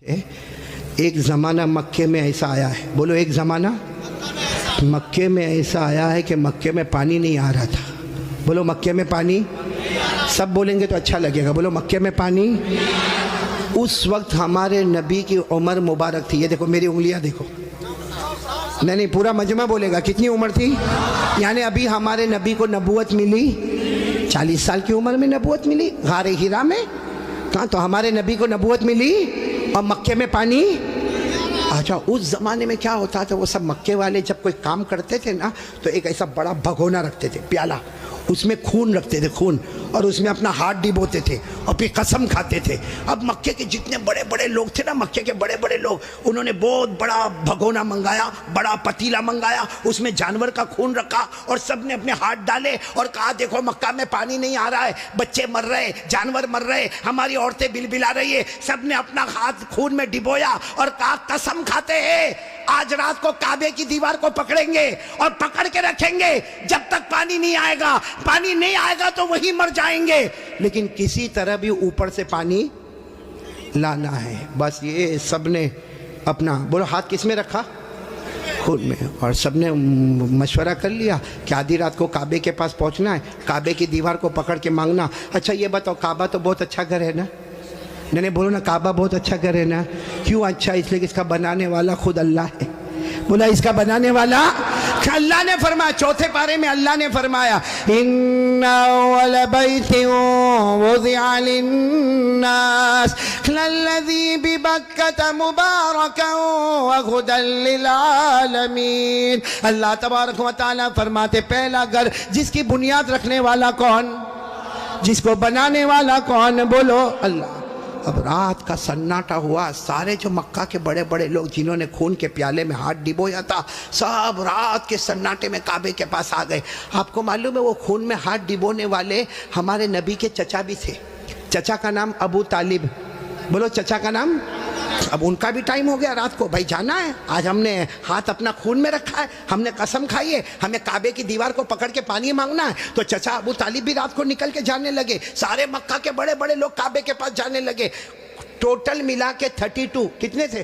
ایک زمانہ مکے میں ایسا آیا ہے، بولو ایک زمانہ مکے میں ایسا آیا ہے کہ مکے میں پانی نہیں آ رہا تھا. بولو مکے میں پانی، سب بولیں گے تو اچھا لگے گا. بولو مکے میں پانی. اس وقت ہمارے نبی کی عمر مبارک تھی. یہ دیکھو میری انگلیاں دیکھو. نہیں پورا مجمع بولے گا. کتنی عمر تھی؟ یعنی ابھی ہمارے نبی کو نبوت ملی 40 سال کی عمر میں نبوت ملی غار ہرا میں. کہاں تو ہمارے نبی کو نبوت ملی اور مکے میں پانی. اچھا اس زمانے میں کیا ہوتا تھا، وہ سب مکے والے جب کوئی کام کرتے تھے نا تو ایک ایسا بڑا بھگونا رکھتے تھے، پیالہ، اس میں خون رکھتے تھے، خون، اور اس میں اپنا ہاتھ ڈبوتے تھے اور پھر قسم کھاتے تھے. اب مکے کے جتنے بڑے بڑے لوگ تھے نا، مکے کے بڑے بڑے لوگ، انہوں نے بہت بڑا بھگونا منگایا، بڑا پتیلا منگایا، اس میں جانور کا خون رکھا اور سب نے اپنے ہاتھ ڈالے اور کہا دیکھو مکہ میں پانی نہیں آ رہا ہے، بچے مر رہے، جانور مر رہے، ہماری عورتیں بلبلا رہی ہے. سب نے اپنا ہاتھ خون میں ڈبویا اور کہا قسم کھاتے ہیں آج رات کو کعبے کی دیوار کو پکڑیں گے اور پکڑ کے رکھیں گے جب تک پانی نہیں آئے گا. پانی نہیں آئے گا تو وہی مر جائیں گے، لیکن کسی طرح بھی اوپر سے پانی لانا ہے. بس یہ سب نے اپنا، بولو ہاتھ کس میں رکھا؟ خود میں. اور سب نے مشورہ کر لیا کہ آدھی رات کو کعبے کے پاس پہنچنا ہے، کعبے کی دیوار کو پکڑ کے مانگنا. اچھا یہ بتاؤ کعبہ تو بہت اچھا گھر ہے نا؟ نہیں بولو نا کعبہ بہت اچھا گھر ہے نا. کیوں اچھا؟ اس لیے کہ اس کا بنانے والا خود اللہ ہے. بولا اس کا بنانے والا اللہ نے فرمایا، چوتھے پارے میں اللہ نے فرمایا ان اول بیت وضع للناس للذی ببکۃ مبارکا وہدی للعالمین. اللہ تبارک و تعالیٰ فرماتے پہلا گھر جس کی بنیاد رکھنے والا کون، جس کو بنانے والا کون؟ بولو اللہ. اب رات کا سناٹا ہوا، سارے جو مکہ کے بڑے بڑے لوگ جنہوں نے خون کے پیالے میں ہاتھ ڈبویا تھا سب رات کے سناٹے میں کعبے کے پاس آ گئے. آپ کو معلوم ہے وہ خون میں ہاتھ ڈبونے والے ہمارے نبی کے چچا بھی تھے. چچا کا نام ابو طالب. بولو چچا کا نام. اب ان کا بھی ٹائم ہو گیا رات کو، بھائی جانا ہے، آج ہم نے ہاتھ اپنا خون میں رکھا ہے، ہم نے قسم کھائی ہے، ہمیں کعبے کی دیوار کو پکڑ کے پانی مانگنا ہے. تو چچا ابو طالب بھی رات کو نکل کے جانے لگے، سارے مکہ کے بڑے بڑے لوگ کعبے کے پاس جانے لگے. ٹوٹل ملا کے 32 کتنے تھے؟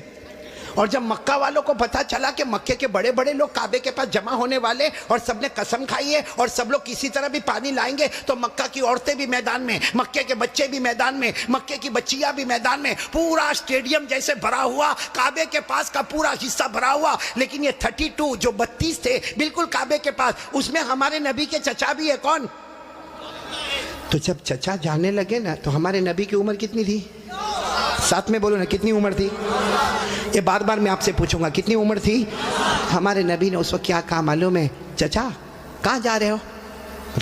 اور جب مکہ والوں کو پتا چلا کہ مکے کے بڑے بڑے لوگ کعبے کے پاس جمع ہونے والے اور سب نے قسم کھائی ہے اور سب لوگ کسی طرح بھی پانی لائیں گے، تو مکہ کی عورتیں بھی میدان میں، مکے کے بچے بھی میدان میں، مکے کی بچیاں بھی میدان میں، پورا اسٹیڈیم جیسے بھرا ہوا، کعبے کے پاس کا پورا حصہ بھرا ہوا. لیکن یہ 32 جو 32 تھے بالکل کعبے کے پاس، اس میں ہمارے نبی کے چچا بھی ہے. کون؟ تو جب چچا جانے لگے نا تو ہمارے نبی کی عمر کتنی تھی؟ ساتھ میں بولو نا کتنی عمر تھی؟ یہ بار بار میں آپ سے پوچھوں گا کتنی عمر تھی؟ ہمارے نبی نے اس وقت کیا کہا معلوم ہے؟ چچا کہاں جا رہے ہو؟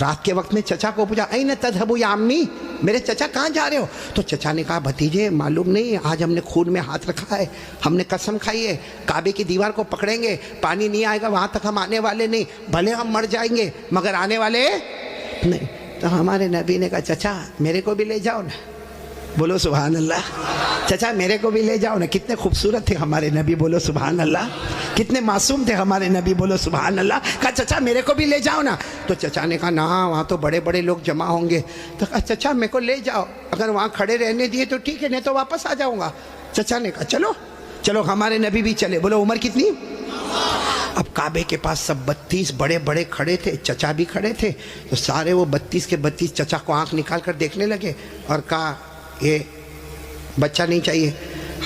رات کے وقت میں چچا کو پوچھا این تذهبوا یا امی، میرے چچا کہاں جا رہے ہو؟ تو چچا نے کہا بھتیجے معلوم نہیں، آج ہم نے خون میں ہاتھ رکھا ہے، ہم نے قسم کھائی ہے کعبے کی دیوار کو پکڑیں گے، پانی نہیں آئے گا وہاں تک ہم آنے والے نہیں، بھلے ہم مر جائیں گے مگر آنے والے نہیں. تو ہمارے نبی نے کہا چچا میرے کو بھی لے جاؤ نا. بولو سبحان اللہ. چچا میرے کو بھی لے جاؤ نا. کتنے خوبصورت تھے ہمارے نبی، بولو سبحان اللہ. کتنے معصوم تھے ہمارے نبی، بولو سبحان اللہ. کہا چچا میرے کو بھی لے جاؤ نا. تو چچا نے کہا نا وہاں تو بڑے بڑے لوگ جمع ہوں گے. تو کہا چچا میرے کو لے جاؤ، اگر وہاں کھڑے رہنے دیے تو ٹھیک ہے، نہیں تو واپس آ جاؤں گا. چچا نے کہا چلو چلو. ہمارے نبی بھی چلے. بولو عمر کتنی؟ اب کعبے کے پاس سب 32 بڑے بڑے کھڑے تھے، چچا بھی کھڑے تھے. تو سارے وہ 32 کے 32 چچا کو آنکھ نکال کر دیکھنے لگے اور کہا یہ بچہ نہیں چاہیے،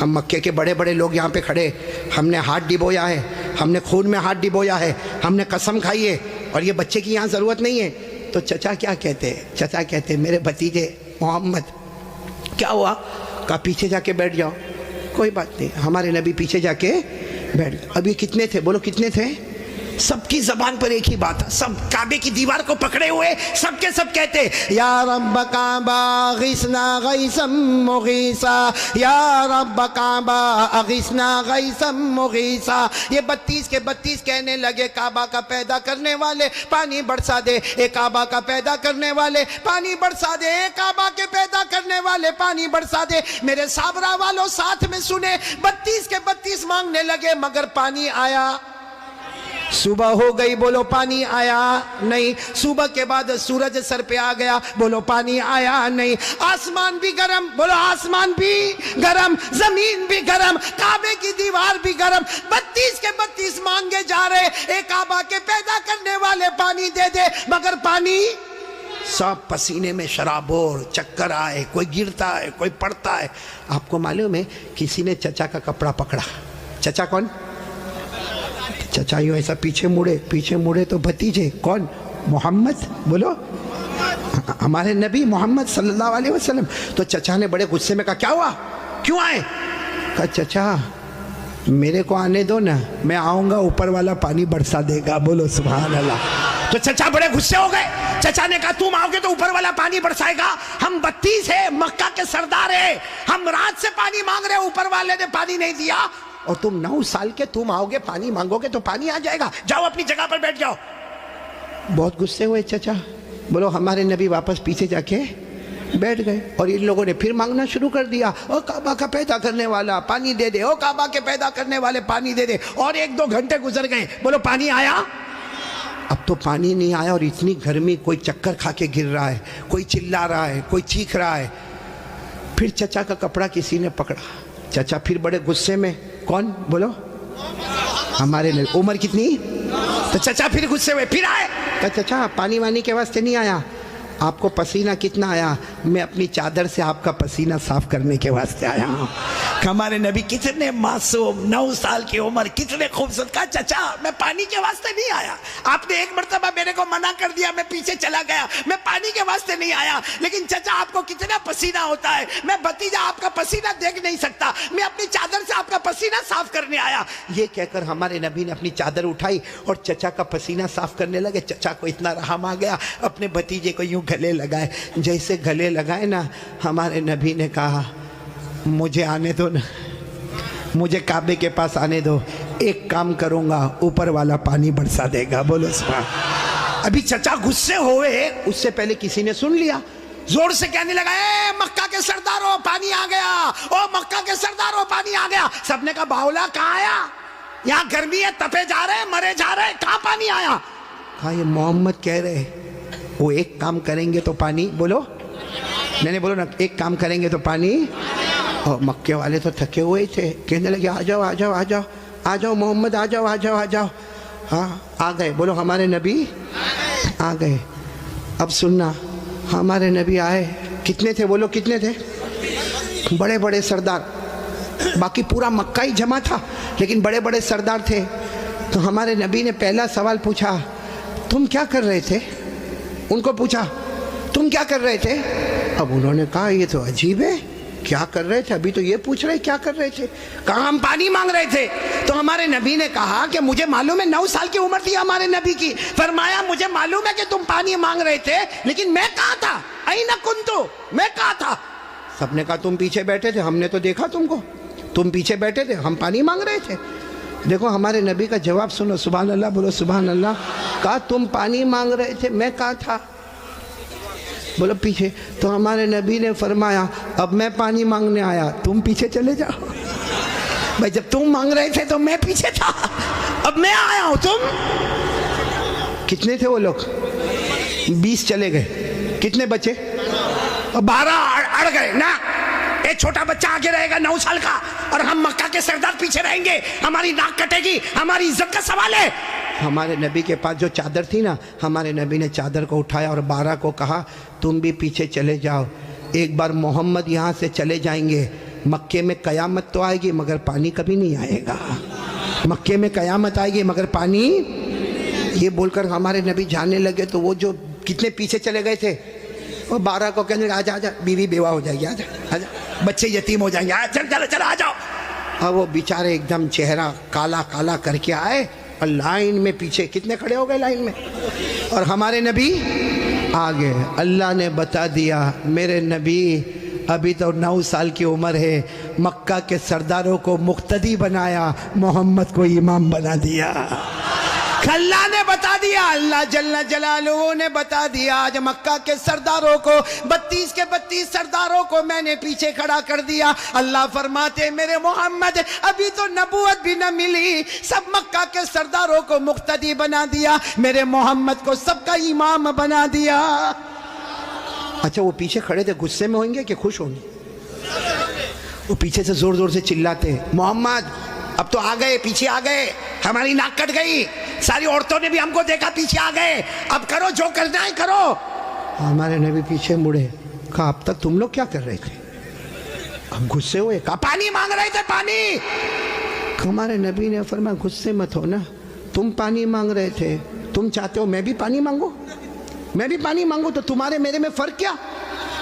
ہم مکے کے بڑے بڑے لوگ یہاں پہ کھڑے، ہم نے ہاتھ ڈبویا ہے، ہم نے خون میں ہاتھ ڈبویا ہے، ہم نے قسم کھائی ہے، اور یہ بچے کی یہاں ضرورت نہیں ہے. تو چچا کیا کہتے ہیں؟ چچا کہتے ہیں میرے بھتیجے محمد کیا ہوا؟ کہا پیچھے جا کے بیٹھ جاؤ. کوئی بات نہیں. ہمارے نبی پیچھے جا کے بیٹھ گئے. اب یہ کتنے تھے؟ بولو کتنے تھے؟ سب کی زبان پر ایک ہی بات ہے، سب کعبے کی دیوار کو پکڑے ہوئے سب کے سب کہتے یا رب کعبہ اغثنا غیثا مغیثا، یا رب کعبہ اغثنا غیثا مغیثا. یہ 32 کے 32 کہنے لگے کعبہ کا پیدا کرنے والے پانی برسا دے، اے کعبہ کا پیدا کرنے والے پانی برسا دے، اے کعبہ کے پیدا کرنے والے پانی برسا دے. میرے صابرہ والوں ساتھ میں سنے، 32 کے 32 مانگنے لگے مگر پانی آیا. صبح ہو گئی، بولو پانی آیا نہیں. صبح کے بعد سورج سر پہ آ گیا، بولو پانی آیا نہیں. آسمان بھی گرم، بولو آسمان بھی گرم، زمین بھی گرم، کعبے کی دیوار بھی گرم. 32 کے 32 مانگے جا رہے، اے کعبہ کے پیدا کرنے والے پانی دے دے، مگر پانی سب پسینے میں شرابور، چکر آئے، کوئی گرتا ہے، کوئی پڑتا ہے. آپ کو معلوم ہے کسی نے چچا کا کپڑا پکڑا. چچا کون؟ چچا یوں ایسا پیچھے مڑے تو بھتیجے کون؟ محمد. بولو ہمارے نبی محمد صلی اللہ علیہ وسلم. تو چچا نے بڑے غصے میں کہا کیا ہوا، کیوں آئے؟ کہا چچا میرے کو آنے دو نا، میں آؤں گا اوپر والا پانی برسا دے گا. بولو سبحان اللہ. تو چچا بڑے غصے ہو گئے. چچا نے کہا تم آؤ گے تو اوپر والا پانی برسائے گا؟ ہم 32 ہیں، مکہ کے سردار ہیں، ہم رات سے پانی مانگ رہے، اوپر والے نے پانی نہیں دیا، اور تم 9 سال کے تم آؤ گے پانی مانگو گے تو پانی آ جائے گا، جاؤ اپنی جگہ پر بیٹھ جاؤ. بہت غصے ہوئے چچا. بولو ہمارے نبی واپس پیچھے جا کے بیٹھ گئے، اور ان لوگوں نے پھر مانگنا شروع کر دیا، او کعبہ کا پیدا کرنے والا پانی دے دے، او کعبہ کے پیدا کرنے والے پانی دے دے. اور 1-2 گھنٹے گزر گئے. بولو پانی آیا؟ اب تو پانی نہیں آیا، اور اتنی گرمی، کوئی چکر کھا کے گر رہا ہے، کوئی چلا رہا ہے، کوئی چیخ رہا ہے. پھر چچا کا کپڑا کسی نے پکڑا. چچا پھر بڑے غصے میں، کون؟ بولو ہمارے نبی. عمر کتنی؟ تو چچا پھر غصے ہوئے، پھر آئے. کہ چچا پانی وانی کے واسطے نہیں آیا، آپ کو پسینہ کتنا آیا؟ میں اپنی چادر سے آپ کا پسینہ صاف کرنے کے واسطے آیا ہوں. ہمارے نبی کتنے معصوم، 9 سال کی عمر، کتنے خوبصورت. کہا چچا میں پانی کے واسطے نہیں آیا، آپ نے ایک مرتبہ میرے کو منع کر دیا، میں پیچھے چلا گیا، میں پانی کے واسطے نہیں آیا. لیکن چچا آپ کو کتنا پسینہ ہوتا ہے، میں بھتیجا آپ کا پسینہ دیکھ نہیں سکتا، میں اپنی چادر سے آپ کا پسینہ صاف کرنے آیا. یہ کہہ کر ہمارے نبی نے اپنی چادر اٹھائی اور چچا کا پسینہ صاف کرنے لگے. چچا کو اتنا رحم آ گیا، اپنے بھتیجے کو یوں گلے لگائے. جیسے گلے لگائے نا، ہمارے نبی نے کہا مجھے آنے دو نا، مجھے کعبے کے پاس آنے دو، ایک کام کروں گا، اوپر والا پانی برسا دے گا. بولو سبحان. ابھی چچا غصے ہوئے، اس سے پہلے کسی نے سن لیا، زور سے کہنے لگا اے مکہ کے سرداروں پانی آ گیا، او مکہ کے سرداروں پانی آ گیا. سب نے کہا باولا کہاں آیا؟ یہاں گرمی ہے، تپے جا رہے، مرے جا رہے، کہاں پانی آیا؟ کہا یہ محمد کہہ رہے وہ ایک کام کریں گے تو پانی. بولو نہیں بولو نا، ایک کام کریں گے تو پانی. اور مکے والے تو تھکے ہوئے تھے، کہنے لگے آ جاؤ آ جاؤ آ جاؤ آ جاؤ محمد، آ جاؤ آ جاؤ آ جاؤ. ہاں آ گئے. بولو ہمارے نبی آ گئے. اب سننا، ہمارے نبی آئے، کتنے تھے؟ بولو کتنے تھے؟ بڑے بڑے سردار. باقی پورا مکہ ہی جمع تھا، لیکن بڑے بڑے سردار تھے. تو ہمارے نبی نے پہلا سوال پوچھا، تم کیا کر رہے تھے؟ ان کو پوچھا تم کیا کر رہے تھے؟ اب انہوں نے کہا یہ تو عجیب ہے، کیا کر رہے تھے؟ ابھی تو یہ پوچھ رہے کیا کر رہے تھے. کہا ہم پانی مانگ رہے تھے. تو ہمارے نبی نے کہا کہ مجھے معلوم ہے، 9 سال کی عمر تھی ہمارے نبی کی. فرمایا مجھے معلوم ہے کہ تم پانی مانگ رہے تھے، لیکن میں کہاں تھا؟ این کنتو، میں کہاں تھا؟ سب نے کہا تم پیچھے بیٹھے تھے، ہم نے تو دیکھا تم کو، تم پیچھے بیٹھے تھے، ہم پانی مانگ رہے تھے. دیکھو ہمارے نبی کا جواب سنو، سبحان اللہ. بولو سبحان اللہ. کہا تم پانی مانگ رہے تھے، میں کہاں تھا؟ بولو پیچھے. تو ہمارے نبی نے فرمایا اب میں پانی مانگنے آیا، تم پیچھے چلے جاؤ. بھائی جب تم مانگ رہے تھے تو میں پیچھے تھا، اب میں آیا ہوں. تم کتنے تھے وہ لوگ؟ 20 چلے گئے، کتنے بچے؟ 12 اڑ گئے نا. ایک چھوٹا بچہ آگے رہے گا 9 سال کا، اور ہم مکہ کے سردار پیچھے رہیں گے، ہماری ناک کٹے گی، ہماری عزت کا سوال ہے. ہمارے نبی کے پاس جو چادر تھی نا، ہمارے نبی نے چادر کو اٹھایا اور 12 کو کہا تم بھی پیچھے چلے جاؤ. ایک بار محمد یہاں سے چلے جائیں گے، مکے میں قیامت تو آئے گی مگر پانی کبھی نہیں آئے گا. مکے میں قیامت آئے گی مگر پانی. یہ بول کر ہمارے نبی جانے لگے. تو وہ جو کتنے پیچھے چلے گئے تھے، وہ 12 کو کہنے لگا آجا آجا، بیوی بیوہ ہو جائے گی، آجا آجا، بچے یتیم ہو جائیں گے، چل چل چل آ جاؤ. اور وہ بیچارے ایک دم چہرہ کالا کالا کر کے آئے، اور لائن میں پیچھے کتنے کھڑے ہو گئے لائن میں. اور ہمارے نبی آگے. اللہ نے بتا دیا میرے نبی ابھی تو 9 سال کی عمر ہے، مکہ کے سرداروں کو مقتدی بنایا، محمد کو امام بنا دیا. اللہ نے بتا دیا, اللہ جل جلالہ نے بتا دیا. آج مکہ کے سرداروں کو 32 کے 32 سرداروں کو میں نے پیچھے کھڑا کر دیا. اللہ فرماتے میرے محمد ابھی تو نبوت بھی نہ ملی, سب مکہ کے سرداروں کو مقتدی بنا دیا, میرے محمد کو سب کا امام بنا دیا. اچھا وہ پیچھے کھڑے تھے غصے میں ہوں گے کہ خوش ہوں گے؟ وہ پیچھے سے زور زور سے چلاتے ہیں محمد اب تو آ گئے, پیچھے آ گئے, ہماری ناک کٹ گئی, ساری عورتوں نے بھی ہم کو دیکھا, پیچھے آ گئے, اب کرو جو کرنا ہے کرو. ہمارے نبی پیچھے مڑے, کہا اب تک تم لوگ کیا کر رہے تھے؟ اب غصے ہوئے, کہا پانی مانگ رہے تھے پانی. ہمارے نبی نے فرمایا غصے مت ہو نا, تم پانی مانگ رہے تھے, تم چاہتے ہو میں بھی پانی مانگوں, میں بھی پانی مانگوں, تو تمہارے میرے میں فرق کیا؟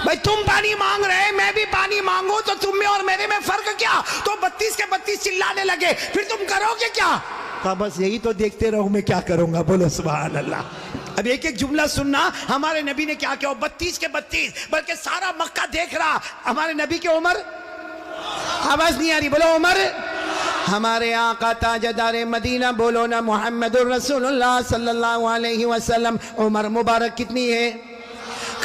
بھائی تم پانی مانگ رہے, میں بھی پانی مانگوں, تو تم میں اور میرے میں فرق کیا؟ تو 32 کے 32 چلانے لگے, پھر تم کرو گے کیا؟ کہا بس یہی تو دیکھتے رہو, میں کیا کروں گا. بولو سبحان اللہ. اب ایک ایک جملہ سننا, ہمارے نبی نے کیا کیا. 32 کے 32 بلکہ سارا مکہ دیکھ رہا. ہمارے نبی کی عمر, آواز نہیں آ رہی, بولو عمر. ہمارے آقا تاجدار مدینہ, بولو نا محمد الرسول اللہ صلی اللہ علیہ وسلم, عمر مبارک کتنی ہے؟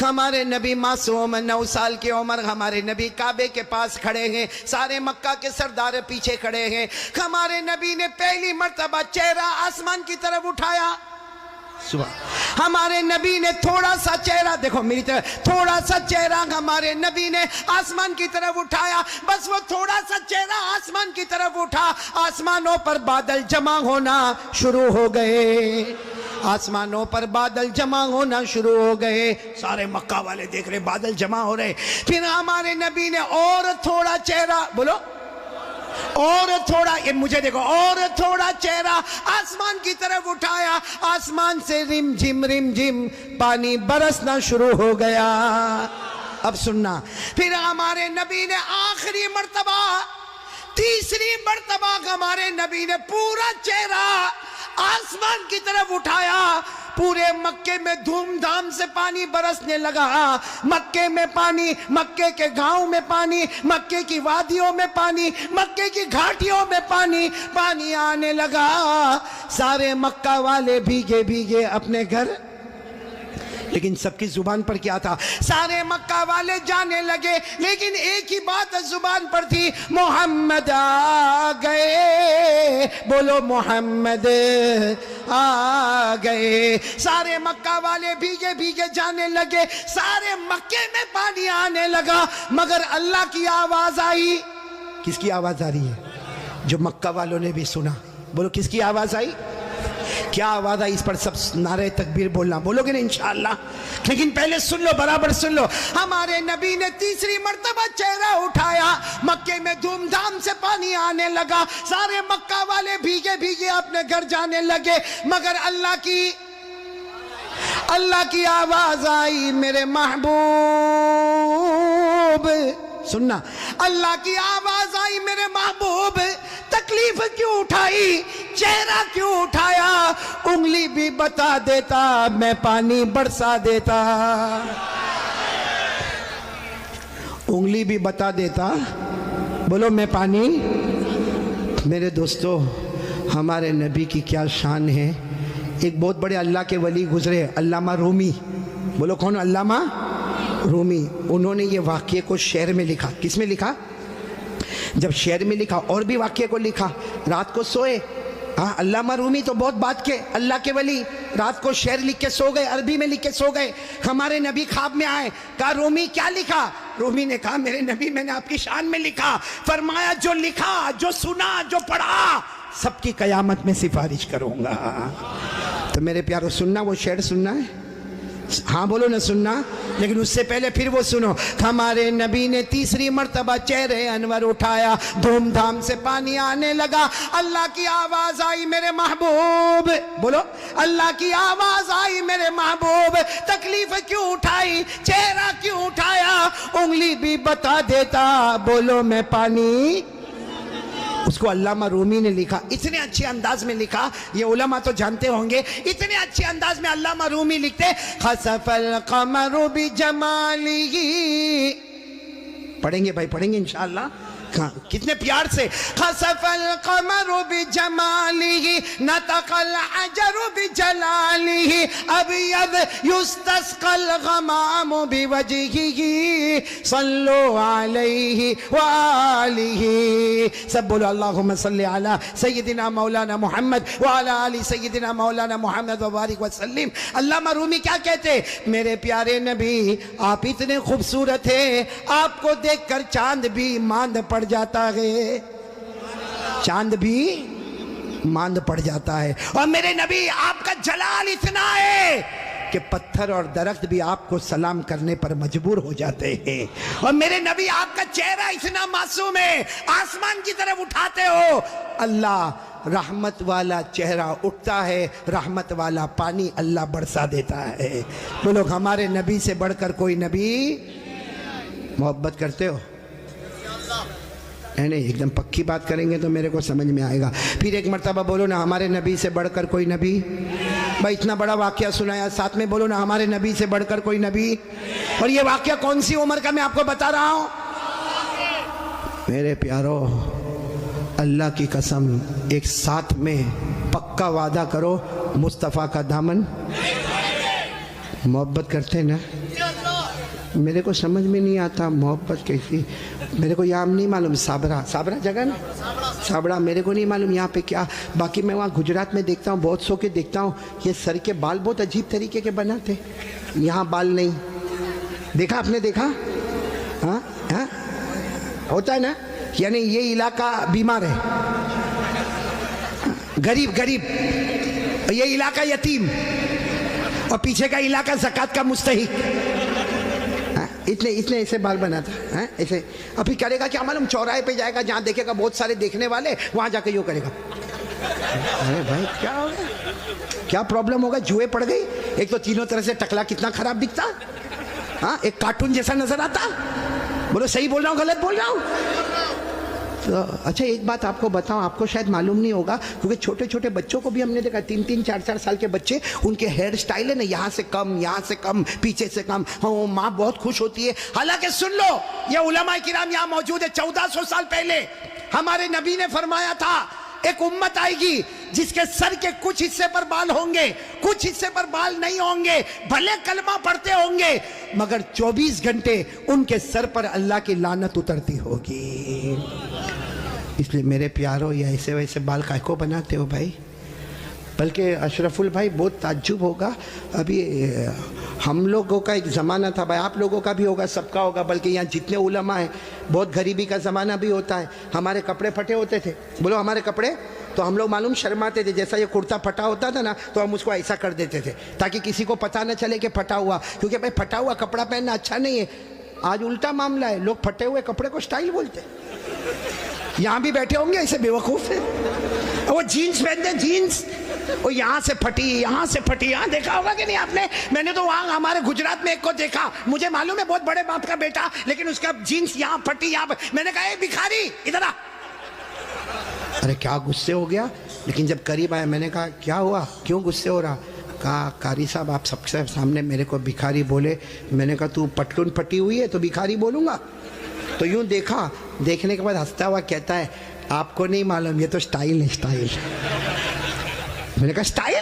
ہمارے نبی معصوم 9 سال کی عمر, ہمارے نبی کعبے کے پاس کھڑے ہیں, سارے مکہ کے سردار پیچھے کھڑے ہیں. ہمارے نبی نے پہلی مرتبہ چہرہ آسمان کی طرف اٹھایا. ہمارے نبی نے تھوڑا سا چہرہ, دیکھو میری طرف, تھوڑا سا چہرہ ہمارے نبی نے آسمان کی طرف اٹھایا. بس وہ تھوڑا سا چہرہ آسمان کی طرف اٹھا, آسمانوں پر بادل جمع ہونا شروع ہو گئے, آسمانوں پر بادل جمع ہونا شروع ہو گئے. سارے مکہ والے دیکھ رہے بادل جمع ہو رہے. پھر ہمارے نبی نے اور تھوڑا چہرہ, بولو اور تھوڑا, یہ مجھے دیکھو, اور تھوڑا چہرہ آسمان کی طرف اٹھایا. آسمان سے رم جھم پانی برسنا شروع ہو گیا. اب سننا, پھر ہمارے نبی نے آخری مرتبہ, تیسری مرتبہ ہمارے نبی نے پورا چہرہ آسمان کی طرف اٹھایا. پورے مکے میں دھوم دھام سے پانی برسنے لگا. مکے میں پانی, مکے کے گاؤں میں پانی, مکے کی وادیوں میں پانی, مکے کی گھاٹیوں میں پانی, پانی آنے لگا. سارے مکہ والے بھیگے بھیگے اپنے گھر. لیکن سب کی زبان پر کیا تھا؟ سارے مکہ والے جانے لگے, لیکن ایک ہی بات زبان پر تھی, محمد آ گئے. بولو محمد آ گئے. سارے مکہ والے بھیگے بھیگے جانے لگے, سارے مکے میں پانی آنے لگا, مگر اللہ کی آواز آئی. کس کی آواز آ رہی ہے؟ جو مکہ والوں نے بھی سنا. بولو کس کی آواز آئی؟ کیا آواز آئی؟ اس پر سب نعرہ تکبیر بولنا, بولو گے نا انشاءاللہ. لیکن پہلے سن لو, برابر سن لو. ہمارے نبی نے تیسری مرتبہ چہرہ اٹھایا, مکے میں دھوم دھام سے پانی آنے لگا. سارے مکہ والے بھیگے بھیگے اپنے گھر جانے لگے, مگر اللہ کی آواز آئی, میرے محبوب. سننا, اللہ کی آواز آئی, میرے محبوب تکلیف کیوں اٹھائی, چہرہ کیوں اٹھایا, انگلی بھی بتا دیتا میں پانی برسا دیتا. انگلی بھی بتا دیتا, بولو میں پانی. میرے دوستو, ہمارے نبی کی کیا شان ہے. ایک بہت بڑے اللہ کے ولی گزرے, علامہ رومی. بولو کون؟ علامہ رومی. انہوں نے یہ واقعے کو شعر میں لکھا. کس میں لکھا؟ جب شعر میں لکھا, اور بھی واقعے کو لکھا. رات کو سوئے, ہاں علامہ رومی تو بہت بات کے اللہ کے ولی, رات کو شعر لکھ کے سو گئے, عربی میں لکھ کے سو گئے. ہمارے نبی خواب میں آئے, کہا رومی کیا لکھا؟ رومی نے کہا میرے نبی میں نے آپ کی شان میں لکھا. فرمایا جو لکھا, جو سنا, جو پڑھا, سب کی قیامت میں سفارش کروں گا. تو میرے پیارو سننا, وہ شعر سننا ہے. ہاں بولو نہ سننا. لیکن اس سے پہلے پھر وہ سنو. ہمارے نبی نے تیسری مرتبہ چہرے انور اٹھایا, دھوم دھام سے پانی آنے لگا. اللہ کی آواز آئی, میرے محبوب. بولو, اللہ کی آواز آئی, میرے محبوب تکلیف کیوں اٹھائی, چہرہ کیوں اٹھایا, انگلی بھی بتا دیتا. بولو میں پانی. اس کو علامہ رومی نے لکھا, اتنے اچھے انداز میں لکھا, یہ علماء تو جانتے ہوں گے, اتنے اچھے انداز میں علامہ رومی لکھتے, خسف القمر بجمالہ. پڑھیں گے بھائی, پڑھیں گے انشاءاللہ. کتنے پیار سے خسف القمر بجمالہ نطق الحجر بجلالہ ابیض یستسقى الغمام بوجہہ صلوا علیہ وآلہ. سب بولو اللہم صلی علی سیدنا مولانا محمد وعلی آل سیدنا مولانا محمد وبارک وسلم. علامہ رومی کیا کہتے؟ میرے پیارے نبی آپ اتنے خوبصورت ہیں، آپ کو دیکھ کر چاند بھی ماند پڑ جاتا ہے، چاند بھی ماند پڑ جاتا ہے. اور میرے نبی آپ کا جلال اتنا ہے کہ پتھر اور درخت بھی آپ کو سلام کرنے پر مجبور ہو جاتے ہیں. اور میرے نبی آپ کا چہرہ اتنا معصوم ہے، آسمان کی طرف اٹھاتے ہو اللہ رحمت والا چہرہ اٹھتا ہے، رحمت والا پانی اللہ برسا دیتا ہے. بولو ہمارے نبی سے بڑھ کر کوئی نبی؟ محبت کرتے ہو؟ نہیں ایک دم پکی بات کریں گے تو میرے کو سمجھ میں آئے گا. پھر ایک مرتبہ بولو نا ہمارے نبی سے بڑھ کر کوئی نبی. بھائی اتنا بڑا واقعہ سنایا، ساتھ میں بولو نا ہمارے نبی سے بڑھ کر کوئی نبی. اور یہ واقعہ کون سی عمر کا میں آپ کو بتا رہا ہوں؟ میرے پیارو اللہ کی قسم ایک ساتھ میں پکا وعدہ کرو مصطفیٰ کا دامن. محبت کرتے نا؟ میرے کو سمجھ میں نہیں آتا محبت کیسی. میرے کو یہاں نہیں معلوم صابرہ جگہ نا، صابرہ میرے کو نہیں معلوم یہاں پہ کیا. باقی میں وہاں گجرات میں دیکھتا ہوں بہت سو کے دیکھتا ہوں یہ سر کے بال بہت عجیب طریقے کے بناتے. یہاں بال نہیں دیکھا آپ نے؟ دیکھا؟ ہاں ہاں ہوتا ہے نا. یعنی یہ علاقہ بیمار ہے، غریب، یہ علاقہ یتیم، اور پیچھے کا علاقہ زکوٰۃ کا مستحق. اتنے ایسے بال بناتا ہے ایسے. ابھی کرے گا کیا معلوم؟ چوراہے پہ جائے گا جہاں دیکھے گا بہت سارے دیکھنے والے، وہاں جا کے یوں کرے گا. ارے بھائی کیا ہوگا؟ کیا پرابلم ہوگا؟ جوئے پڑ گئی. ایک تو تینوں طرح سے ٹکلا کتنا خراب دکھتا، ہاں ایک کارٹون جیسا نظر آتا. بولو صحیح بول رہا ہوں غلط بول رہا ہوں؟ تو اچھا ایک بات آپ کو بتاؤں، آپ کو شاید معلوم نہیں ہوگا کیونکہ چھوٹے چھوٹے بچوں کو بھی ہم نے دیکھا 3 4 سال کے بچے، ان کے ہیئر سٹائل ہے نا یہاں سے کم، یہاں سے کم، پیچھے سے کم. ہاں ماں بہت خوش ہوتی ہے. حالانکہ سن لو یہ علماء کرام یہاں موجود ہے. 1400 سال پہلے ہمارے نبی نے فرمایا تھا ایک امت آئے گی جس کے سر کے کچھ حصے پر بال ہوں گے، کچھ حصے پر بال نہیں ہوں گے، بھلے کلمہ پڑھتے ہوں گے مگر 24 گھنٹے ان کے سر پر اللہ کی لعنت اترتی ہوگی. اس لیے میرے پیارو یہ ایسے ویسے بال کائے کو بناتے ہو بھائی؟ بلکہ اشرف البھائی بہت تعجب ہوگا. ابھی ہم لوگوں کا ایک زمانہ تھا بھائی، آپ لوگوں کا بھی ہوگا، سب کا ہوگا. بلکہ یہاں جتنے علماء ہیں بہت غریبی کا زمانہ بھی ہوتا ہے. ہمارے کپڑے پھٹے ہوتے تھے. بولو ہمارے کپڑے تو ہم لوگ معلوم شرماتے تھے. جیسا یہ کرتا پھٹا ہوتا تھا نا تو ہم اس کو ایسا کر دیتے تھے تاکہ کسی کو پتہ نہ چلے کہ پھٹا ہوا، کیونکہ بھائی پھٹا ہوا کپڑا پہننا اچھا نہیں ہے. آج الٹا معاملہ ہے، لوگ پھٹے ہوئے کپڑے کو سٹائل بولتے. یہاں بھی بیٹھے ہوں گے ایسے بے وقوف ہیں، وہ جینز پہنتے ہیں جینز، وہ یہاں سے پھٹی یہاں سے پھٹی. یہاں دیکھا ہوگا کہ نہیں آپ نے؟ میں نے تو وہاں ہمارے گجرات میں ایک کو دیکھا، مجھے معلوم ہے بہت بڑے باپ کا بیٹا، لیکن اس کا جینز یہاں پھٹی یہاں. میں نے کہا اے بھکاری ادھر آ. ارے کیا غصے ہو گیا. لیکن جب قریب آیا میں نے کہا کیا ہوا، کیوں غصے ہو رہا؟ کہا قاری صاحب آپ سب سے سامنے میرے کو بھکاری بولے. میں نے کہا تو پٹلون پھٹی ہوئی ہے تو بھکاری بولوں گا؟ تو یوں دیکھا، دیکھنے کے بعد ہنستا ہوا کہتا ہے آپ کو نہیں معلوم یہ تو سٹائل ہے سٹائل. میں نے کہا سٹائل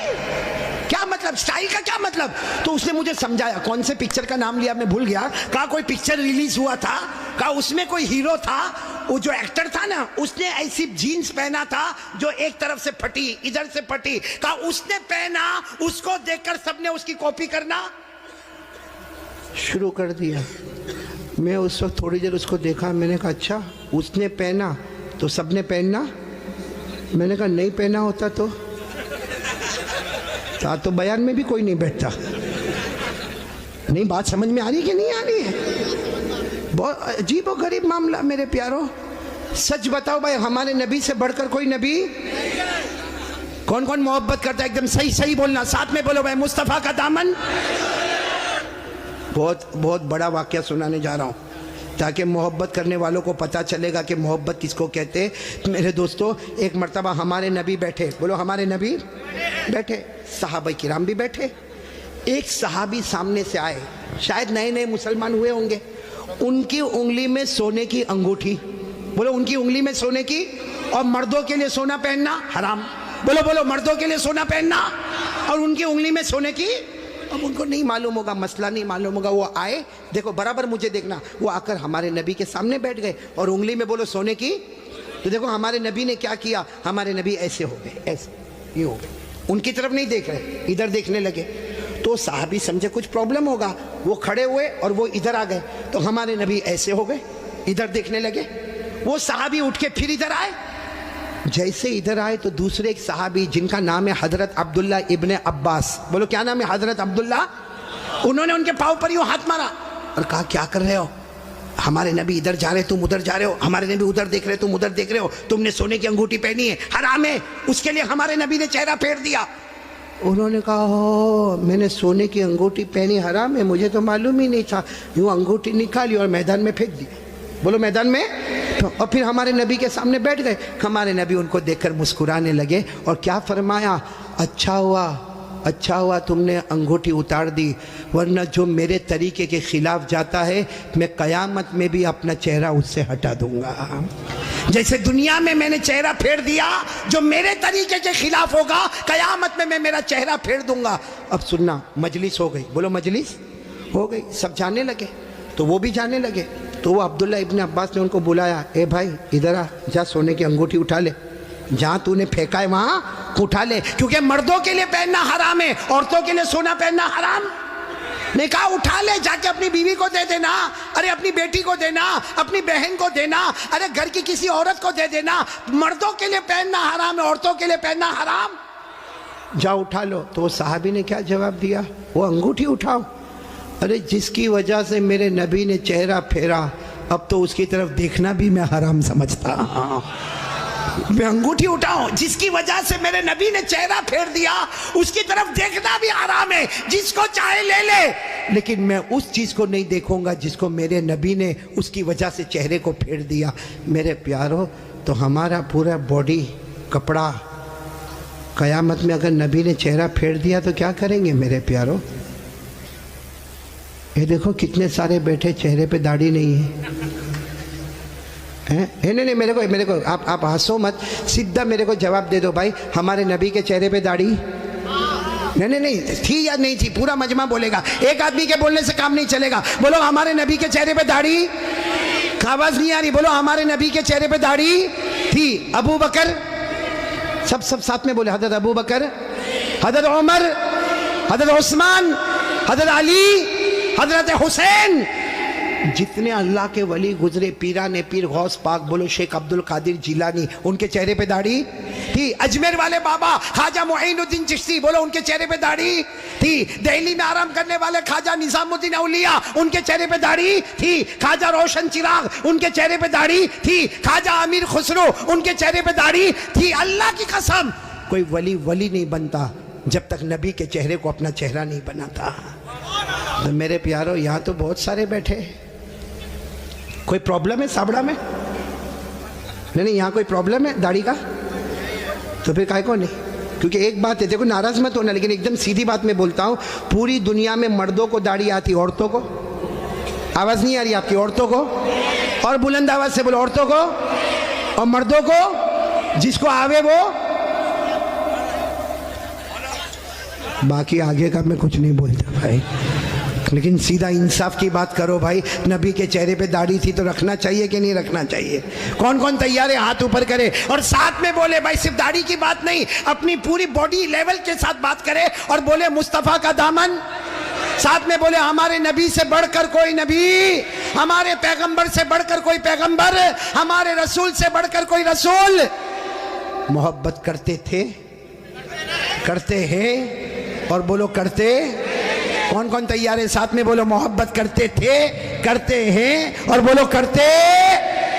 کیا مطلب؟ سٹائل کا کیا مطلب؟ تو اس نے مجھے سمجھایا. کون سے پکچر کا نام لیا میں بھول گیا. کہا کوئی پکچر ریلیز ہوا تھا، کہا اس میں کوئی ہیرو تھا، وہ جو ایکٹر تھا نا اس نے ایسی جینز پہنا تھا جو ایک طرف سے پھٹی ادھر سے پھٹی. کہا اس نے پہنا، اس کو دیکھ کر سب نے اس کی کاپی کرنا شروع کر دیا. میں اس وقت تھوڑی دیر اس کو دیکھا. میں نے کہا اچھا اس نے پہنا تو سب نے پہننا؟ میں نے کہا نہیں پہنا ہوتا تو بیان میں بھی کوئی نہیں بیٹھتا. نہیں بات سمجھ میں آ رہی کہ نہیں آ رہی ہے؟ بہت عجیب و غریب معاملہ میرے پیارو. سچ بتاؤ بھائی ہمارے نبی سے بڑھ کر کوئی نبی؟ کون کون محبت کرتا ہے؟ ایک دم صحیح بولنا، ساتھ میں بولو بھائی مصطفیٰ کا دامن. بہت بڑا واقعہ سنانے جا رہا ہوں تاکہ محبت کرنے والوں کو پتہ چلے گا کہ محبت کس کو کہتے. میرے دوستو ایک مرتبہ ہمارے نبی بیٹھے. بولو ہمارے نبی بیٹھے، صحابہ کرام بھی بیٹھے. ایک صحابی سامنے سے آئے، شاید نئے نئے مسلمان ہوئے ہوں گے. ان کی انگلی میں سونے کی انگوٹھی. بولو ان کی انگلی میں سونے کی اور مردوں کے لیے سونا پہننا حرام. بولو مردوں کے لیے سونا پہننا اور ان کی انگلی میں سونے کی. اب ان کو نہیں معلوم ہوگا, مسئلہ نہیں معلوم ہوگا, وہ آئے, دیکھو برابر مجھے دیکھنا, وہ آ کر ہمارے نبی کے سامنے بیٹھ گئے اور انگلی میں بولو سونے کی. تو دیکھو ہمارے نبی نے کیا کیا, ہمارے نبی ایسے ہو گئے, ایسے یہ ہو گئے, ان کی طرف نہیں دیکھ رہے, ادھر دیکھنے لگے. تو صحابی سمجھے کچھ پرابلم ہوگا, وہ کھڑے ہوئے اور وہ ادھر آ گئے. تو ہمارے نبی ایسے ہو گئے, ادھر دیکھنے لگے. وہ صحابی اٹھ کے پھر ادھر آئے. جیسے ادھر آئے تو دوسرے ایک صحابی جن کا نام ہے حضرت عبداللہ ابن عباس, بولو کیا نام ہے, حضرت عبداللہ, انہوں نے ان کے پاؤں پر یوں ہاتھ مارا اور کہا کیا کر رہے ہو, ہمارے نبی ادھر جا رہے تم ادھر جا رہے ہو, ہمارے نبی ادھر دیکھ رہے تم ادھر دیکھ رہے ہو, تم نے سونے کی انگوٹھی پہنی ہے, حرام ہے, اس کے لیے ہمارے نبی نے چہرہ پھیر دیا. انہوں نے کہا میں نے سونے کی انگوٹھی پہنی, حرام ہے, مجھے تو معلوم ہی نہیں تھا. یوں انگوٹھی نکالی اور میدان میں پھینک دی. بولو میدان میں. اور پھر ہمارے نبی کے سامنے بیٹھ گئے. ہمارے نبی ان کو دیکھ کر مسکرانے لگے اور کیا فرمایا, اچھا ہوا تم نے انگوٹھی اتار دی, ورنہ جو میرے طریقے کے خلاف جاتا ہے میں قیامت میں بھی اپنا چہرہ اس سے ہٹا دوں گا. جیسے دنیا میں میں نے چہرہ پھیر دیا, جو میرے طریقے کے خلاف ہوگا قیامت میں میرا چہرہ پھیر دوں گا. اب سننا, مجلس ہو گئی, بولو مجلس ہو گئی, سب جانے لگے. تو وہ بھی جانے لگے. تو وہ عبداللہ ابن عباس نے ان کو بلایا, اے بھائی ادھر آ, جا سونے کی انگوٹھی اٹھا لے, جہاں تو نے پھینکا ہے وہاں اٹھا لے, کیونکہ مردوں کے لیے پہننا حرام ہے, عورتوں کے لیے سونا پہننا حرام. نے کہا اٹھا لے, جا کے اپنی بیوی کو دے دینا, ارے اپنی بیٹی کو دینا, اپنی بہن کو دینا, ارے گھر کی کسی عورت کو دے دینا. مردوں کے لیے پہننا حرام ہے, عورتوں کے لیے پہننا حرام. جا اٹھا لو. تو وہ صحابی نے کیا جواب دیا, وہ انگوٹھی اٹھاؤ. ارے جس کی وجہ سے میرے نبی نے چہرہ پھیرا, اب تو اس کی طرف دیکھنا بھی میں حرام سمجھتا ہوں. میں انگوٹھی اٹھاؤں, جس کی وجہ سے میرے نبی نے چہرہ پھیر دیا, اس کی طرف دیکھنا بھی حرام ہے. جس کو چاہے لے لے, لیکن میں اس چیز کو نہیں دیکھوں گا جس کو میرے نبی نے اس کی وجہ سے چہرے کو پھیر دیا. میرے پیارو, تو ہمارا پورا باڈی کپڑا قیامت میں اگر نبی نے چہرہ پھیر دیا تو کیا کریں گے میرے پیارو. یہ دیکھو کتنے سارے بیٹھے چہرے پہ داڑھی نہیں ہے. نہیں میرے کو آپ ہنسو مت, سیدھا میرے کو جواب دے دو بھائی, ہمارے نبی کے چہرے پہ داڑھی نہیں تھی یا نہیں تھی. پورا مجمع بولے گا, ایک آدمی کے بولنے سے کام نہیں چلے گا. بولو ہمارے نبی کے چہرے پہ داڑھی, آواز نہیں آ رہی, بولو ہمارے نبی کے چہرے پہ داڑھی تھی. ابو بکر, سب ساتھ میں بولے, حضرت ابو بکر, حضرت عمر, حضرت عثمان, حضرت علی, حضرت حسین, جتنے اللہ کے ولی گزرے, پیران پیر غوث پاک, بولو شیخ عبد القادر جیلانی, ان کے چہرے پہ داڑھی تھی. اجمیر والے بابا خواجہ معین الدین چشتی, بولو ان کے چہرے پہ داڑھی تھی. دہلی میں آرام کرنے والے خواجہ نظام الدین اولیاء, ان کے چہرے پہ داڑھی تھی. خواجہ روشن چراغ, ان کے چہرے پہ داڑھی تھی. خواجہ امیر خسرو, ان کے چہرے پہ داڑھی تھی. اللہ کی قسم, کوئی ولی نہیں بنتا جب تک نبی کے چہرے کو اپنا چہرہ نہیں بناتا. تو میرے پیارو, یہاں تو بہت سارے بیٹھے, کوئی پرابلم ہے سابڑا میں؟ نہیں یہاں کوئی پرابلم ہے داڑھی کا؟ تو پھر کائے کو نہیں. کیونکہ ایک بات ہے, دیکھو ناراض مت ہونا, لیکن ایک دم سیدھی بات میں بولتا ہوں, پوری دنیا میں مردوں کو داڑھی آتی, عورتوں کو آواز نہیں آ رہی آپ کی, عورتوں کو, اور بلند آواز سے بولو, عورتوں کو اور مردوں کو, جس کو آوے وہ. باقی آگے کا میں کچھ نہیں بولتا بھائی, لیکن سیدھا انصاف کی بات کرو بھائی. نبی کے چہرے پہ داڑھی تھی تو رکھنا چاہیے کہ نہیں رکھنا چاہیے؟ کون تیار ہے ہاتھ اوپر کرے اور ساتھ میں بولے بھائی صرف داڑھی کی بات نہیں, اپنی پوری باڈی لیول کے ساتھ بات کرے اور بولے مصطفیٰ کا دامن, ساتھ میں بولے ہمارے نبی سے بڑھ کر کوئی نبی, ہمارے پیغمبر سے بڑھ کر کوئی پیغمبر, ہمارے رسول سے بڑھ کر کوئی رسول. محبت کرتے تھے, کرتے ہیں, اور بولو کرتے. کون تیار ہے ساتھ میں بولو محبت کرتے تھے, کرتے ہیں, اور بولو کرتے.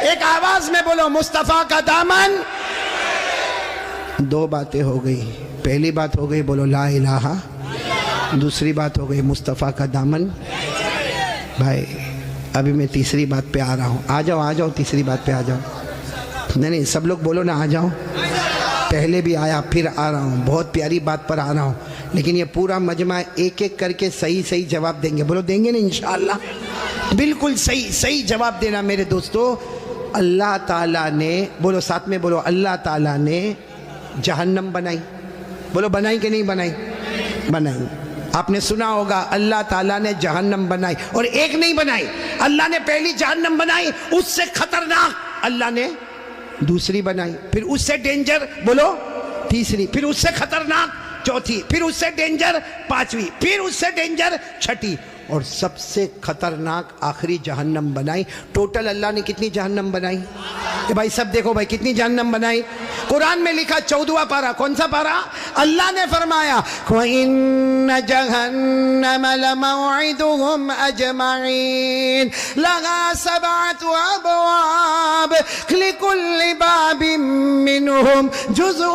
ایک آواز میں بولو مصطفیٰ کا دامن. دو باتیں ہو گئی, پہلی بات ہو گئی بولو لا الہ, دوسری بات ہو گئی مصطفیٰ کا دامن. بھائی ابھی میں تیسری بات پہ آ رہا ہوں, آ جاؤ تیسری بات پہ آ جاؤ. نہیں سب لوگ بولو نا آ جاؤ. پہلے بھی آیا پھر آ رہا ہوں, بہت پیاری بات پر آ رہا ہوں, لیکن یہ پورا مجمع ایک ایک کر کے صحیح جواب دیں گے. بولو دیں گے نا انشاءاللہ, بالکل صحیح جواب دینا میرے دوستو. اللہ تعالیٰ نے، بولو ساتھ میں بولو، اللہ تعالیٰ نے جہنم بنائی. بولو بنائی کہ نہیں بنائی؟ بنائی. آپ نے سنا ہوگا اللہ تعالیٰ نے جہنم بنائی، اور ایک نہیں بنائی. اللہ نے پہلی جہنم بنائی، اس سے خطرناک اللہ نے دوسری بنائی، پھر اس سے ڈینجر بولو تیسری، پھر اس سے خطرناک چوتھی، پھر اس سے ڈینجر پانچویں، پھر اس سے ڈینجر چھٹی، اور سب سے خطرناک آخری جہنم بنائی. ٹوٹل اللہ نے کتنی جہنم بنائی؟ بھائی سب دیکھو بھائی کتنی جہنم بنائی. قرآن میں لکھا 14واں پارہ، کون سا پارہ؟ اللہ نے فرمایا وَإِنَّ جَهَنَّمَ لَمَوْعِدُهُمْ أَجْمَعِينَ لَهَا 7 أَبْوَابٍ لِكُلِّ بَابٍ مِّنْهُمْ جُزْءٌ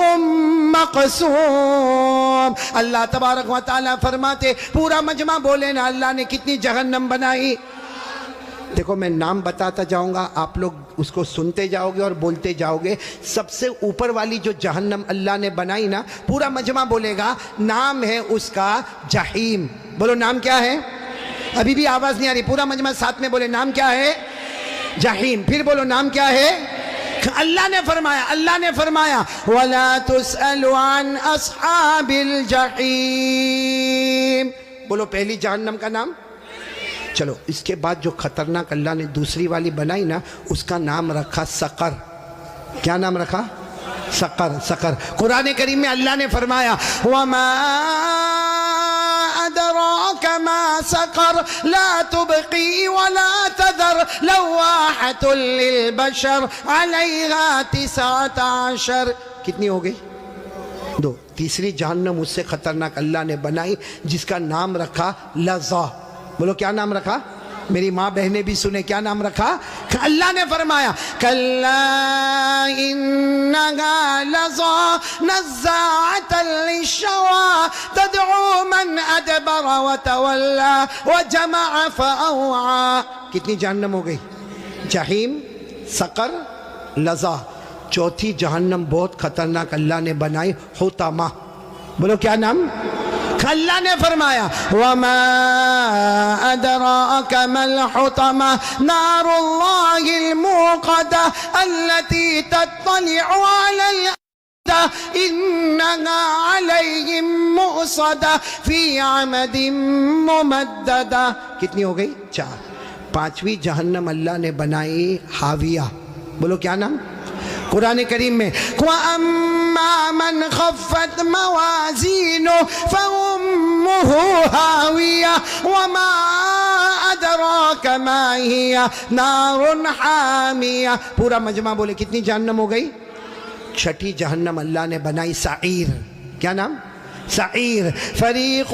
مَّقْسُومٌ. اللہ تبارک و تعالیٰ فرماتے پورا مجمع بولے نا اللہ نے کتنی جہنم بنائی. دیکھو میں نام بتاتا جاؤں گا، آپ لوگ اس کو سنتے جاؤ گے اور بولتے جاؤ گے. سب سے اوپر والی جو جہنم اللہ نے بنائی نا، پورا مجمع بولے گا، نام ہے اس کا جہیم. بولو نام کیا ہے؟ ابھی بھی آواز نہیں آ رہی، پورا مجمع ساتھ میں بولے نام کیا ہے؟ جہیم. پھر بولو نام کیا ہے؟ اللہ نے فرمایا وَلَا تُسْأَلُ عَنْ أَصْحَابِ الْجَحِيمِ. بولو پہلی جہنم کا نام. چلو اس کے بعد جو خطرناک اللہ نے دوسری والی بنائی نا، اس کا نام رکھا سقر. کیا نام رکھا؟ سقر. سقر. قرآن کریم میں اللہ نے فرمایا وَمَا أَدْرَاكَ مَا سَقَرْ لَا تُبْقِي وَلَا تَذَرْ لَوَّاحَةٌ لِلْبَشَرِ عَلَيْهَا 19. کتنی ہو گئی؟ 2. تیسری جہنم اس سے خطرناک اللہ نے بنائی جس کا نام رکھا لظا. بولو کیا نام رکھا؟ میری ماں بہنیں بھی سنے، کیا نام رکھا؟ اللہ نے فرمایا کَلَّا إِنَّهَا لَظَى نَزَّاعَةً لِلشَّوَىٰ تَدْعُو مَنْ أَدْبَرَ وَتَوَلَّىٰ وَجَمَعَ فَأَوْعَىٰ. کتنی جہنم ہو گئی؟ جہیم، سقر، لظا. چوتھی جہنم بہت خطرناک اللہ نے بنائی، حطمہ. بولو کیا نام؟ اللہ نے فرمایا وَمَا أَدْرَاكَ مَا الْحُطَمَةُ نَارُ اللَّهِ الْمُوقَدَةُ الَّتِي تَطَّلِعُ عَلَى الْأَفْئِدَةِ إِنَّهَا عَلَيْهِمْ مُؤْصَدَةٌ فِي عَمَدٍ مُمَدَّدَةٍ. کتنی ہو گئی؟ 4. پانچویں جہنم اللہ نے بنائی حاویہ. بولو کیا نام؟ قرآن کریم میں وَأَمَّا مَنْ خَفَّتْ مَوَازِينُهُ فَأُمُّهُ هَاوِيَةٌ وَمَا أَدْرَاكَ مَا هِيَ نَارٌ حَامِيَةٌ. پورا مجمع بولے کتنی جہنم ہو گئی؟ 6 جہنم اللہ نے بنائی سعیر. کیا نام؟ سعیر. فَرِيقٌ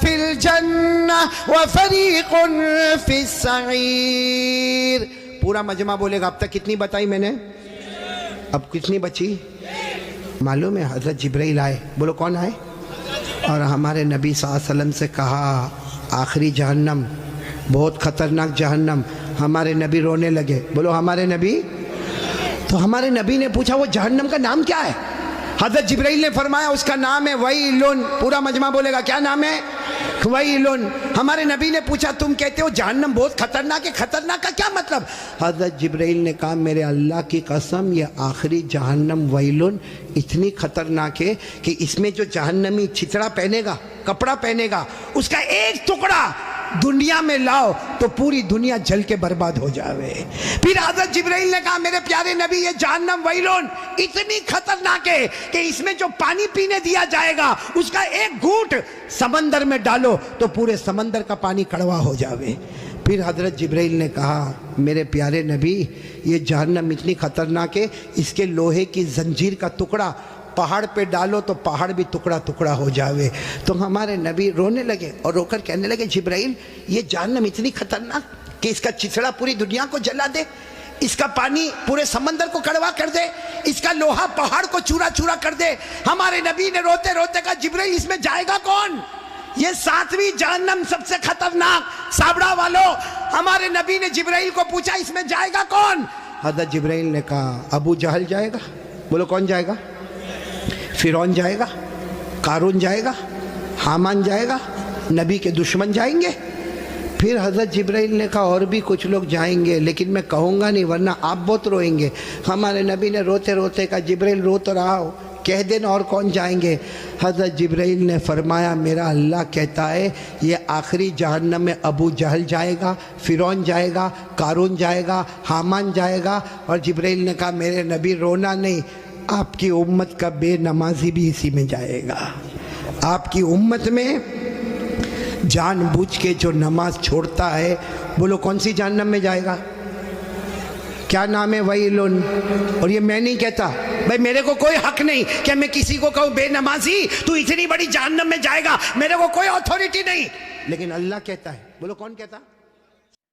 فِي الْجَنَّةِ وَفَرِيقٌ فِي السَّعِيرِ. پورا مجمع بولے گا اب تک کتنی بتائی میں نے؟ اب کتنی بچی؟ معلوم ہے حضرت جبرائیل آئے. بولو کون آئے؟ اور ہمارے نبی صلی اللہ علیہ وسلم سے کہا آخری جہنم بہت خطرناک جہنم. ہمارے نبی رونے لگے. بولو ہمارے نبی. تو ہمارے نبی نے پوچھا وہ جہنم کا نام کیا ہے؟ حضرت جبرائیل نے فرمایا اس کا نام ہے ویلن. پورا مجمع بولے گا کیا نام ہے؟ ویلن. ہمارے نبی نے پوچھا تم کہتے ہو جہنم بہت خطرناک ہے، خطرناک کا کیا مطلب؟ حضرت جبرائیل نے کہا میرے اللہ کی قسم یہ آخری جہنم ویلن اتنی خطرناک ہے کہ اس میں جو جہنمی چھتڑا پہنے گا، کپڑا پہنے گا، اس کا ایک ٹکڑا دنیا میں لاؤ تو پوری دنیا جل کے برباد ہو جاوے. پھر حضرت جبرائیل نے کہا میرے پیارے نبی یہ جہنم ویلون اتنی خطرناک ہے کہ اس میں جو پانی پینے دیا جائے گا اس کا ایک گھونٹ سمندر میں ڈالو تو پورے سمندر کا پانی کڑوا ہو جاوے. پھر حضرت جبرائیل نے کہا میرے پیارے نبی یہ جہنم اتنی خطرناک ہے اس کے لوہے کی زنجیر کا ٹکڑا پہاڑ پہ ڈالو تو پہاڑ بھی ٹکڑا ٹکڑا ہو جاوے. تو ہمارے نبی رونے لگے اور رو کر کہنے لگے جبرائیل یہ جہنم اتنی خطرناک کہ اس کا چچڑا پوری دنیا کو جلا دے، اس کا پانی پورے سمندر کو کڑوا کر دے، اس کا لوہا پہاڑ کو چورا چورا کر دے. ہمارے نبی نے روتے روتے کہا جبرائیل اس میں جائے گا کون؟ یہ 7ویں جہنم سب سے خطرناک. سابڑا والو ہمارے نبی نے جبرائیل کو پوچھا اس میں جائے گا کون؟ حضرت جبرائیل نے کہا ابو جہل جائے گا. بولو کون جائے گا؟ فرعون جائے گا، قارون جائے گا، حامان جائے گا، نبی کے دشمن جائیں گے. پھر حضرت جبرائیل نے کہا اور بھی کچھ لوگ جائیں گے لیکن میں کہوں گا نہیں ورنہ آپ بہت روئیں گے. ہمارے نبی نے روتے روتے کہا جبرائیل رو تو رہا ہو, کہہ دینا اور کون جائیں گے. حضرت جبرائیل نے فرمایا میرا اللہ کہتا ہے یہ آخری جہنم میں ابو جہل جائے گا, فرعون جائے گا, قارون جائے گا, حامان جائے گا. اور جبرائیل نے کہا میرے نبی رونا نہیں, آپ کی امت کا بے نمازی بھی اسی میں جائے گا. آپ کی امت میں جان بوجھ کے جو نماز چھوڑتا ہے, بولو کون سی جہنم میں جائے گا؟ کیا نام ہے؟ ویلن. اور یہ میں نہیں کہتا بھائی, میرے کو کوئی حق نہیں کہ میں کسی کو کہوں بے نمازی تو اتنی بڑی جہنم میں جائے گا, میرے کو کوئی اتھارٹی نہیں, لیکن اللہ کہتا ہے. بولو کون کہتا؟